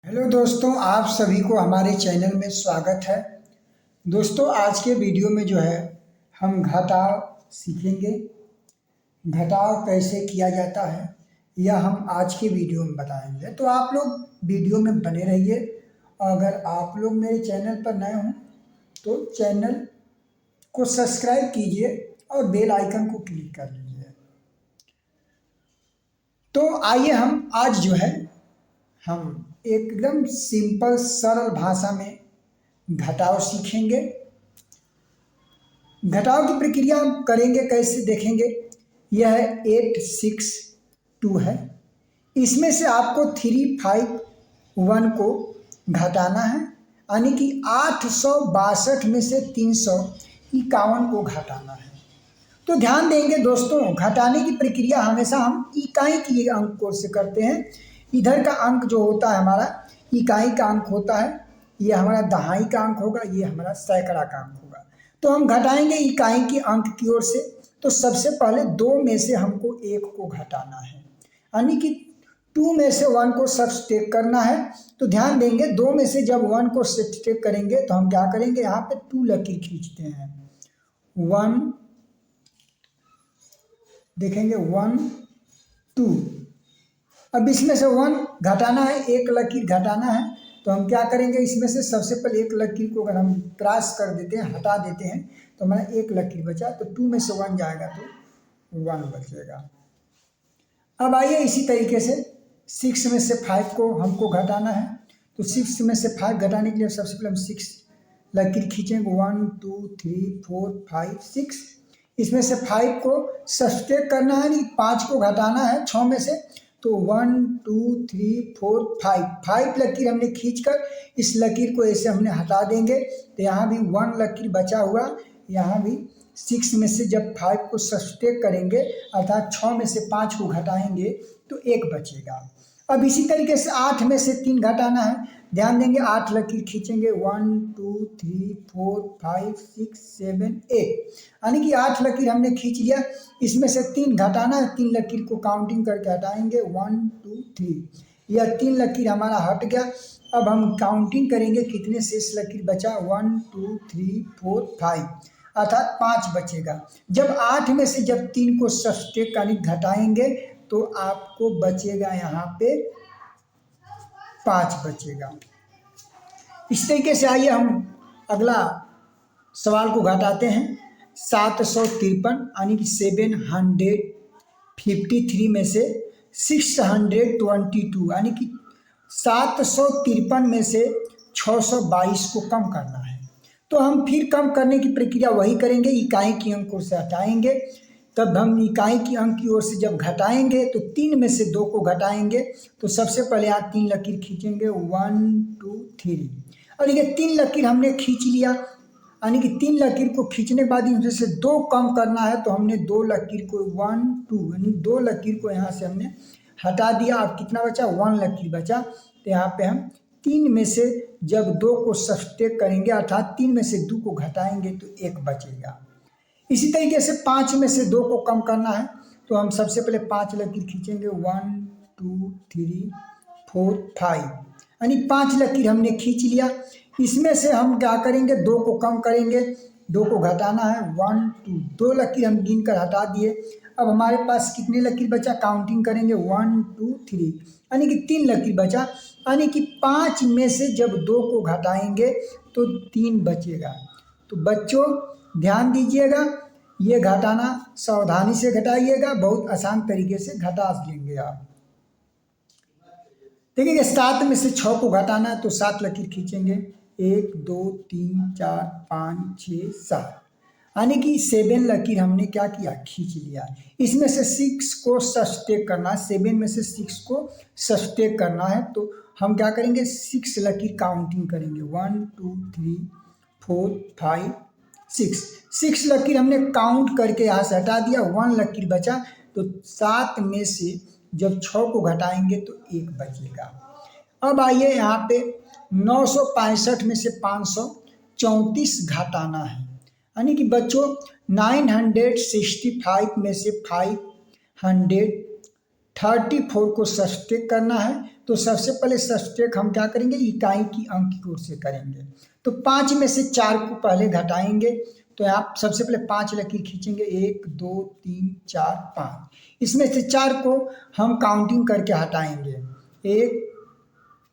Hello दोस्तों, आप सभी को हमारे चैनल में स्वागत है। दोस्तों, आज के वीडियो में जो है हम घटाव सीखेंगे। घटाव कैसे किया जाता है यह हम आज के वीडियो में बताएंगे, तो आप लोग वीडियो में बने रहिए। अगर आप लोग मेरे चैनल पर नए हों तो चैनल को सब्सक्राइब कीजिए और बेल आइकन को क्लिक कर लीजिए। तो आइए हम आज जो है हम एकदम सिंपल सरल भाषा में घटाव सीखेंगे। घटाव की प्रक्रिया हम करेंगे कैसे देखेंगे। यह 862 है, इसमें से आपको 351 को घटाना है, यानी कि 862 में से 351 को घटाना है। तो ध्यान देंगे दोस्तों, घटाने की प्रक्रिया हमेशा हम इकाई की अंक से करते हैं। इधर का अंक जो होता है हमारा इकाई का अंक होता है, ये हमारा दहाई का अंक होगा, ये हमारा सैकड़ा का अंक होगा। तो हम घटाएंगे इकाई की अंक की ओर से। तो सबसे पहले 2 में से हमको 1 को घटाना है, यानी कि 2 में से 1 को सब्ट्रैक्ट करना है। तो ध्यान देंगे, 2 में से जब 1 को सब्ट्रैक्ट करेंगे तो हम क्या करेंगे, यहाँ पे 2 लकीर खींचते हैं। 1 देखेंगे, 1 2। अब इसमें से 1 घटाना है, 1 लकीर घटाना है। तो हम क्या करेंगे, इसमें से सबसे पहले 1 लकीर को अगर हम क्रॉस कर देते हैं, हटा देते हैं, तो हमारा 1 लकीर बचा। तो 2 में से 1 जाएगा तो 1 बचेगा। अब आइए इसी तरीके से 6 में से 5 को हमको घटाना है। तो 6 में से 5 घटाने के लिए सबसे पहले हम 6 लकीर खींचेंगे। 1 2 3 4 5 6। इसमें से 5 को सब्ट्रैक्ट करना है, नहीं 5 को घटाना है 6 में से। तो 1 2 3 4 5 लकीर हमने खींचकर इस लकीर को ऐसे हमने हटा देंगे। तो यहाँ भी 1 लकीर बचा हुआ, यहाँ भी 6 में से जब 5 को सब्ट्रैक्ट करेंगे अर्थात 6 में से 5 को घटाएंगे तो 1 बचेगा। अब इसी तरीके से 8 में से 3 घटाना है। ध्यान देंगे, 8 लकीर खींचेंगे। 1 2 3 4 5 6 7 8, यानी कि 8 लकीर हमने खींच लिया। इसमें से 3 घटाना है, 3 लकीर को काउंटिंग करके हटाएंगे। 1 2 3, यह 3 लकीर हमारा हट गया। अब हम काउंटिंग करेंगे कितने शेष लकीर बचा। 1 2 3 4 5, अर्थात 5 बचेगा। जब 8 में से जब 3 को सब्ट्रैक्ट यानी घटाएंगे तो आपको बचेगा यहाँ पे 5 बचेगा। इस तरीके से आइए हम अगला सवाल को घटाते हैं। 753 यानी कि 753 में से 622 यानी कि 753 में से 622 को कम करना है। तो हम फिर कम करने की प्रक्रिया वही करेंगे, इकाई की अंकों से हटाएंगे। तब हम इकाई की अंक की ओर से जब घटाएंगे तो 3 में से 2 को घटाएंगे। तो सबसे पहले यहाँ 3 लकीर खींचेंगे। 1 2 3, और ये 3 लकीर हमने खींच लिया, यानी कि 3 लकीर को खींचने के बाद इनमें से 2 कम करना है। तो हमने 2 लकीर को 1 2 यानी 2 लकीर को यहाँ से हमने हटा दिया। अब कितना बचा, 1 लकीर बचा। तो यहाँ पे हम 3 में से जब 2 को सब्ट्रैक्ट करेंगे अर्थात 3 में से 2 को घटाएंगे तो 1 बचेगा। इसी तरीके से 5 में से 2 को कम करना है। तो हम सबसे पहले 5 लकीर खींचेंगे। 1 2 3 4 5, यानी 5 लकीर हमने खींच लिया। इसमें से हम क्या करेंगे, 2 को कम करेंगे, 2 को घटाना है। 1 2, 2 लकीर हम गिन कर हटा दिए। अब हमारे पास कितने लकीर बचा, काउंटिंग करेंगे। 1 2 3, यानी कि 3 लकीर बचा, यानी कि 5 में से जब 2 को घटाएंगे तो 3 बचेगा। तो बच्चों ध्यान दीजिएगा, ये घटाना सावधानी से घटाइएगा, बहुत आसान तरीके से घटा लेंगे आप। देखिए 7 में से 6 को घटाना है। तो 7 लकीर खींचेंगे। 1 2 3 4 5 6 7, यानी कि 7 लकीर हमने क्या किया, खींच लिया। इसमें से 6 को सब्ट्रैक्ट करना है, 7 में से 6 को सब्ट्रैक्ट करना है। तो हम क्या करेंगे, 6 लकीर काउंटिंग करेंगे। 1 2 3 4 5 6 लकीर हमने काउंट करके यहाँ से हटा दिया। 1 लकीर बचा। तो 7 में से जब 6 को घटाएंगे तो 1 बचेगा। अब आइए यहाँ पे 965 में से 534 घटाना है, यानी कि बच्चों 965 में से 534 को सब्ट्रैक्ट करना है। तो सबसे पहले सब्सट्रैक्ट हम क्या करेंगे, इकाई की अंक की ओर से करेंगे। तो 5 में से 4 को पहले घटाएंगे, तो आप सबसे पहले 5 लकीर खींचेंगे, 1 2 3 4 5। इसमें से 4 को हम काउंटिंग करके हटाएंगे, 1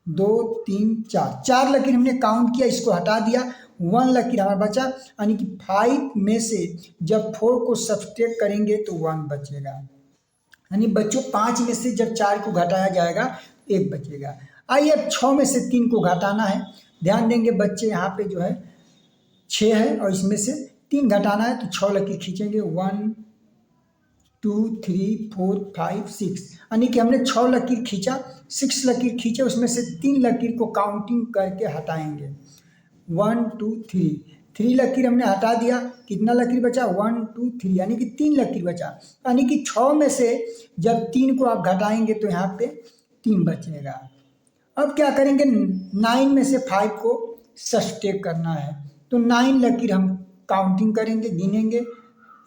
2 3 4, 4 लकीर हमने काउंट किया, इसको हटा दिया, 1 लकीर हमारा बचा, यानी कि 5 में से जब 4 को सब्सट्रैक्ट करेंगे तो 1 बचेगा। यानी बच्चों 5 में से जब 4 को घटाया जाएगा 1 बचेगा। आइए अब 6 में से 3 को घटाना है। ध्यान देंगे बच्चे, यहाँ पे जो है 6 है और इसमें से 3 घटाना है, तो 6 लकीर खींचेंगे, 1 2 3 4 5 6, यानी कि हमने 6 लकीर खींचा, 6 लकीर खींचे, उसमें से 3 लकीर को काउंटिंग करके हटाएंगे, 1 2 3 लकीर हमने हटा दिया, कितना लकीर बचा, 1 2 3, यानी कि 3 लकीर बचा। यानी कि 6 में से जब 3 को आप घटाएंगे तो यहाँ पे 3 बचेगा। अब क्या करेंगे, 9 में से 5 को सब्ट्रैक्ट करना है, तो 9 लकीर हम काउंटिंग करेंगे, गिनेंगे,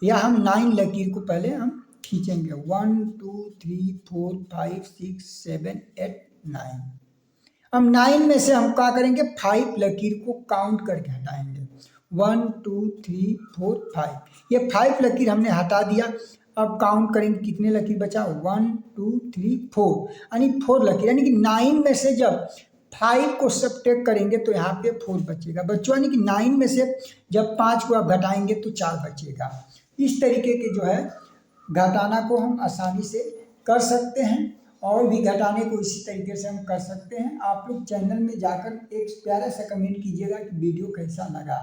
या हम 9 लकीर को पहले हम खींचेंगे, 1 2 3 4 5 6 7 8 9। हम 9 में से हम क्या करेंगे, 5 लकीर को काउंट करके हटाएंगे, 1 2 3 4 5, ये 5 लकीर हमने हटा दिया। अब काउंट करेंगे कितने लकीर बचा, 1 2 3 4, यानी 4 लकीर, यानी कि 9 में से जब 5 को सब्ट्रैक्ट करेंगे तो यहाँ पे 4 बचेगा बच्चों, यानी कि 9 में से जब 5 को आप घटाएंगे तो 4 बचेगा। इस तरीके के जो है घटाना को हम आसानी से कर सकते हैं, और भी घटाने को इसी तरीके से हम कर सकते हैं। आप लोग चैनल में जाकर एक प्यारा सा कमेंट कीजिएगा कि वीडियो कैसा लगा।